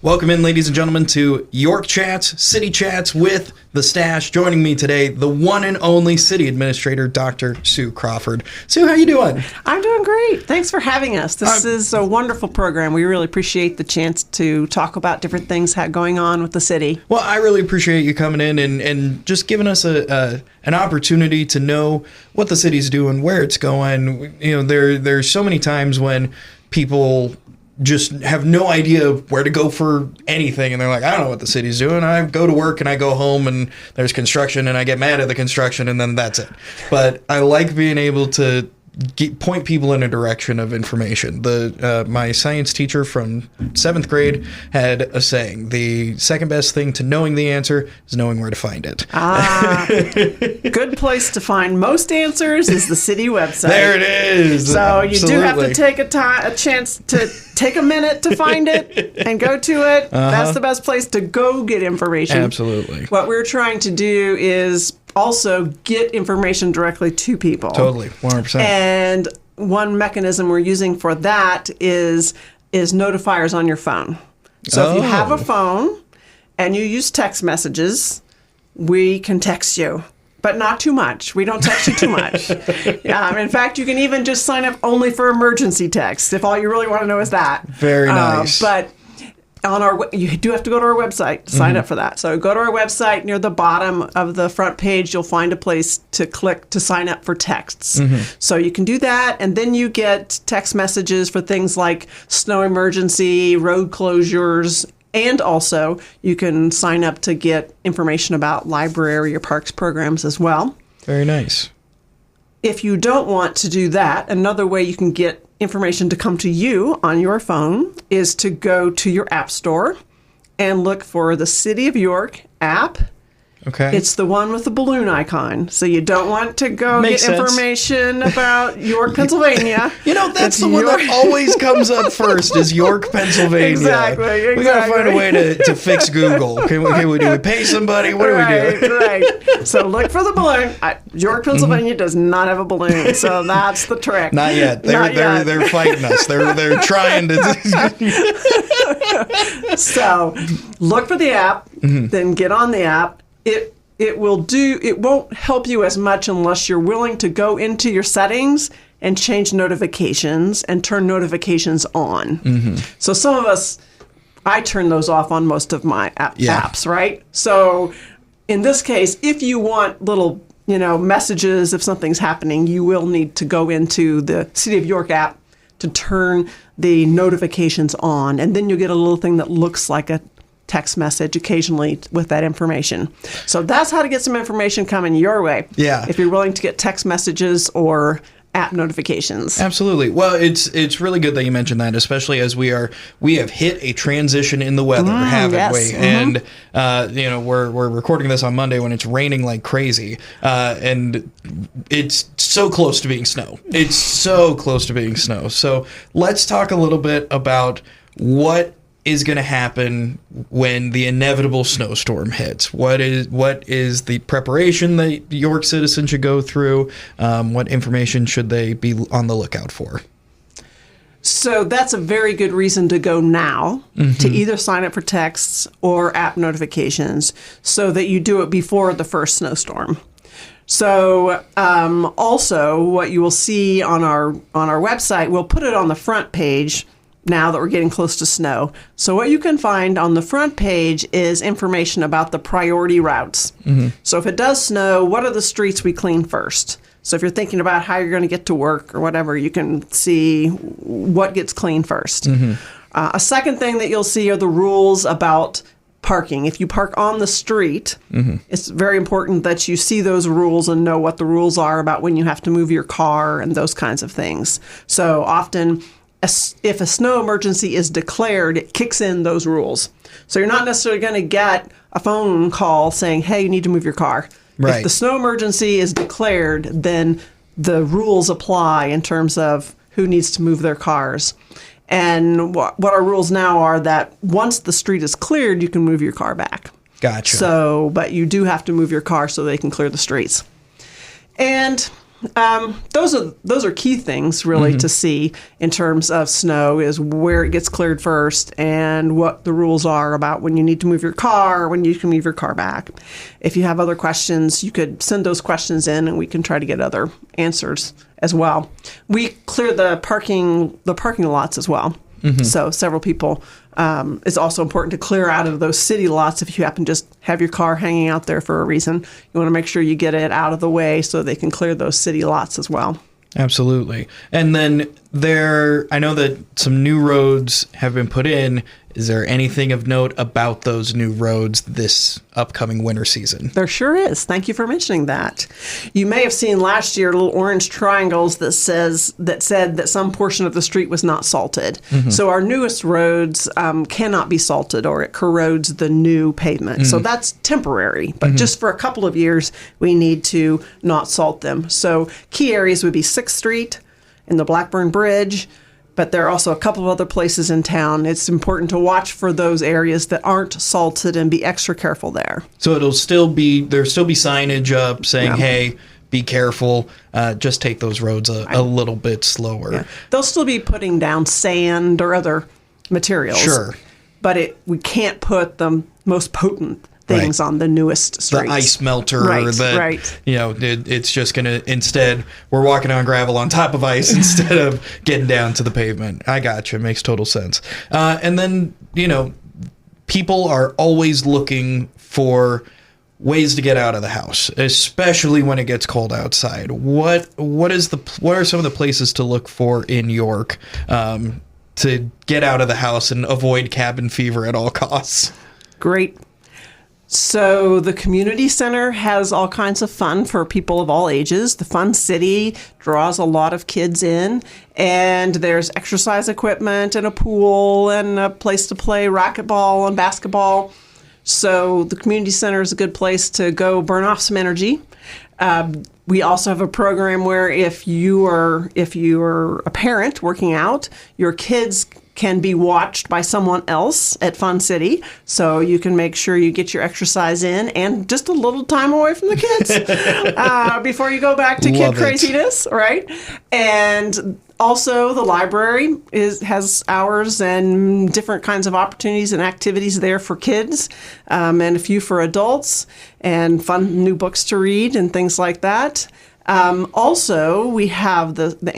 Welcome in, ladies and gentlemen, to York Chats, City Chats with the Stache. Joining me today, the one and only City Administrator, Dr. Sue Crawford. Sue, how you doing? I'm doing great. Thanks for having us. This is a wonderful program. We really appreciate the chance to talk about different things going on with the city. Well, I really appreciate you coming in and just giving us an opportunity to know what the city's doing, where it's going. You know, there's so many times when people just have no idea where to go for anything, and they're like, I don't know what the city's doing. I go to work and I go home and there's construction and I get mad at the construction and then that's it. But I like being able to point people in a direction of information. My science teacher from 7th grade had a saying: the second best thing to knowing the answer is knowing where to find it. Good place to find most answers is the city website. There it is. So Absolutely. You do have to take a chance to take a minute to find it and go to it. That's the best place to go get information. Absolutely. What we're trying to do is also get information directly to people. Totally, 100%. And one mechanism we're using for that is notifiers on your phone. So if you have a phone and you use text messages, we can text you. But not too much. We don't text you too much. In fact, you can even just sign up only for emergency text if all you really want to know is that. Very nice. But you do have to go to our website to sign up for that. So go to our website. Near the bottom of the front page, you'll find a place to click to sign up for texts. So you can do that, and then you get text messages for things like snow emergency, road closures, and also you can sign up to get information about library or parks programs as well. Very nice. If you don't want to do that, another way you can get information to come to you on your phone is to go to your app store and look for the City of York app. Okay. It's the one with the balloon icon. So you don't want to go Makes get sense. information about York, Pennsilvania. You know, that's the one that always comes up first is York, Pennsilvania. Exactly. We got to find a way to fix Google. Can we do? We pay somebody? What do we do? Right. So look for the balloon. York, Pennsylvania does not have a balloon. So that's the trick. Not yet. They're fighting us. They're trying to. So look for the app, then get on the app. It won't help you as much unless you're willing to go into your settings and change notifications and turn notifications on. So some of us, I turn those off on most of my apps, right? So in this case, if you want little, messages if something's happening, you will need to go into the City of York app to turn the notifications on, and then you'll get a little thing that looks like a text message occasionally with that information. So that's how to get some information coming your way. Yeah. If you're willing to get text messages or app notifications. Absolutely. Well, it's really good that you mentioned that, especially as we have hit a transition in the weather, haven't we? And we're recording this on Monday when it's raining like crazy, and it's so close to being snow. It's so close to being snow. So let's talk a little bit about what is going to happen when the inevitable snowstorm hits. What is the preparation that York citizens should go through? What information should they be on the lookout for? So that's a very good reason to go now, to either sign up for texts or app notifications so that you do it before the first snowstorm. So also what you will see on our website, we'll put it on the front page now that we're getting close to snow. So what you can find on the front page is information about the priority routes. So if it does snow, what are the streets we clean first? So if you're thinking about how you're going to get to work or whatever, you can see what gets cleaned first. A second thing that you'll see are the rules about parking. If you park on the street, it's very important that you see those rules and know what the rules are about when you have to move your car and those kinds of things. So often, if a snow emergency is declared, it kicks in those rules. So you're not necessarily going to get a phone call saying, hey, you need to move your car. Right. If the snow emergency is declared, then the rules apply in terms of who needs to move their cars. And what our rules now are that once the street is cleared, you can move your car back. Gotcha. So, but you do have to move your car so they can clear the streets. And Those are key things really to see in terms of snow, is where it gets cleared first and what the rules are about when you need to move your car, when you can move your car back. If you have other questions, you could send those questions in and we can try to get other answers as well. We clear the parking lots as well. So several people, it's also important to clear out of those city lots if you happen to just have your car hanging out there for a reason. You want to make sure you get it out of the way so they can clear those city lots as well. Absolutely. And then I know that some new roads have been put in. Is there anything of note about those new roads this upcoming winter season? There sure is. Thank you for mentioning that. You may have seen last year little orange triangles that said that some portion of the street was not salted. So our newest roads cannot be salted, or it corrodes the new pavement. So that's temporary, but just for a couple of years, we need to not salt them. So key areas would be 6th Street and the Blackburn Bridge. But there are also a couple of other places in town. It's important to watch for those areas that aren't salted and be extra careful there. So there'll still be signage up saying, hey, be careful, just take those roads a little bit slower. Yeah. They'll still be putting down sand or other materials. Sure. But we can't put the most potent things on the newest streets. The ice melter. Right. It's just going to, instead, we're walking on gravel on top of ice instead of getting down to the pavement. I gotcha. Makes total sense. And then, people are always looking for ways to get out of the house, especially when it gets cold outside. What are some of the places to look for in York to get out of the house and avoid cabin fever at all costs? Great. So the community center has all kinds of fun for people of all ages. The Fun City draws a lot of kids in, and there's exercise equipment and a pool and a place to play racquetball and basketball. So the community center is a good place to go burn off some energy. We also have a program where if you're a parent working out, your kids can be watched by someone else at Fun City, so you can make sure you get your exercise in and just a little time away from the kids before you go back to kid craziness, right? And also, the library has hours and different kinds of opportunities and activities there for kids, and a few for adults, and fun new books to read and things like that. Also, we have the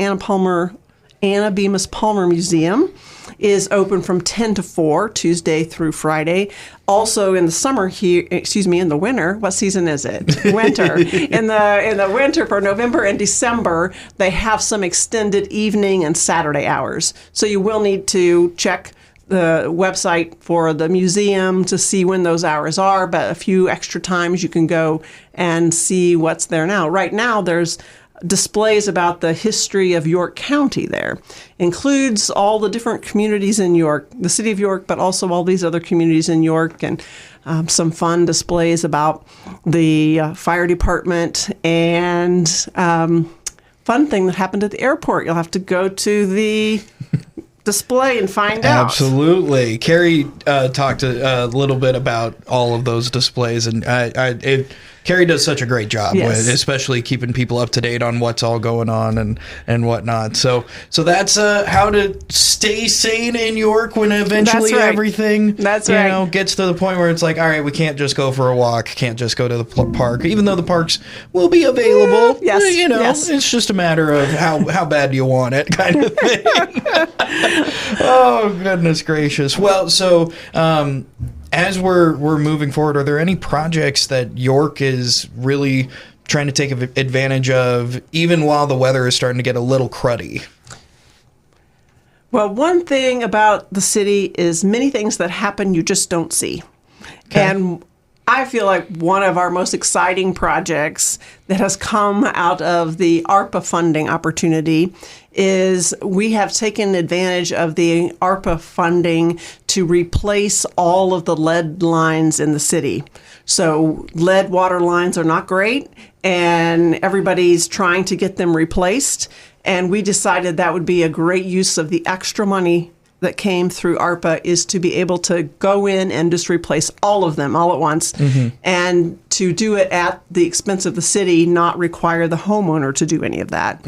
Anna Bemis Palmer Museum is open from 10 to 4, Tuesday through Friday. Also in the summer here, in the winter, what season is it? Winter. in the winter, for November and December, they have some extended evening and Saturday hours. So you will need to check the website for the museum to see when those hours are, but a few extra times you can go and see what's there now. Right now, there's displays about the history of York County there. Includes all the different communities in York, the city of York, but also all these other communities in York, and some fun displays about the fire department and fun thing that happened at the airport. You'll have to go to the display and find out. Absolutely. Carrie talked a little bit about all of those displays, and Carrie does such a great job with, especially keeping people up to date on what's all going on and whatnot. So that's how to stay sane in York when eventually everything gets to the point where it's like, all right, we can't just go for a walk, can't just go to the park, even though the parks will be available. It's just a matter of how bad do you want it, kind of thing. Oh, goodness gracious. Well, so as we're moving forward, are there any projects that York is really trying to take advantage of, even while the weather is starting to get a little cruddy? Well, one thing about the city is many things that happen you just don't see. Okay. And I feel like one of our most exciting projects that has come out of the ARPA funding opportunity is we have taken advantage of the ARPA funding to replace all of the lead lines in the city. So lead water lines are not great, and everybody's trying to get them replaced. And we decided that would be a great use of the extra money that came through ARPA is to be able to go in and just replace all of them all at once, and to do it at the expense of the city, not require the homeowner to do any of that.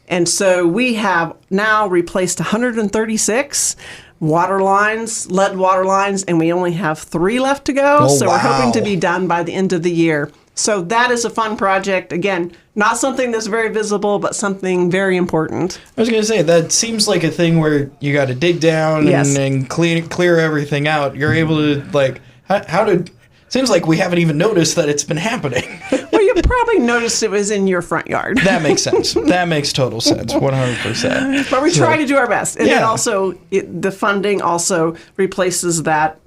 And so we have now replaced 136 water lines, lead water lines, and we only have 3 left to go. Oh, so we're hoping to wow. be done by the end of the year. So that is a fun project. Again, not something that's very visible, but something very important. I was going to say, that seems like a thing where you got to dig down Yes. and clear everything out. You're able to, like, how did... Seems like we haven't even noticed that it's been happening. Well, you probably noticed it was in your front yard. That makes sense. That makes total sense. 100%. But we try to do our best. And Yeah. then also, the funding also replaces that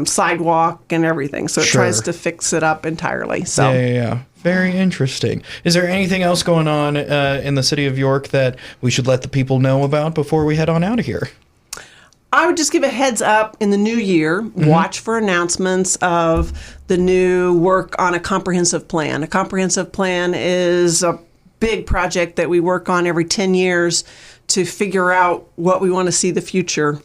sidewalk and everything. So it Sure. tries to fix it up entirely. So Yeah. Very interesting. Is there anything else going on in the city of York that we should let the people know about before we head on out of here? I would just give a heads up in the new year. Watch for announcements of the new work on a comprehensive plan. A comprehensive plan is a big project that we work on every 10 years to figure out what we want to see in the future.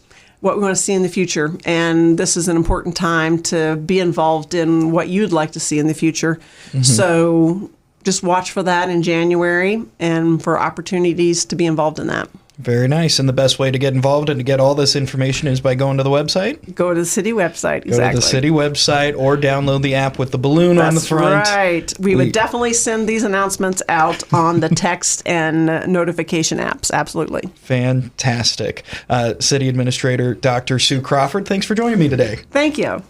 And this is an important time to be involved in what you'd like to see in the future. So just watch for that in January and for opportunities to be involved in that. Very nice. And the best way to get involved and to get all this information is by going to the website? Go to the city website. Go to the city website or download the app with the balloon on the front. That's right. We would definitely send these announcements out on the text and notification apps. Absolutely. Fantastic. City Administrator Dr. Sue Crawford, thanks for joining me today. Thank you.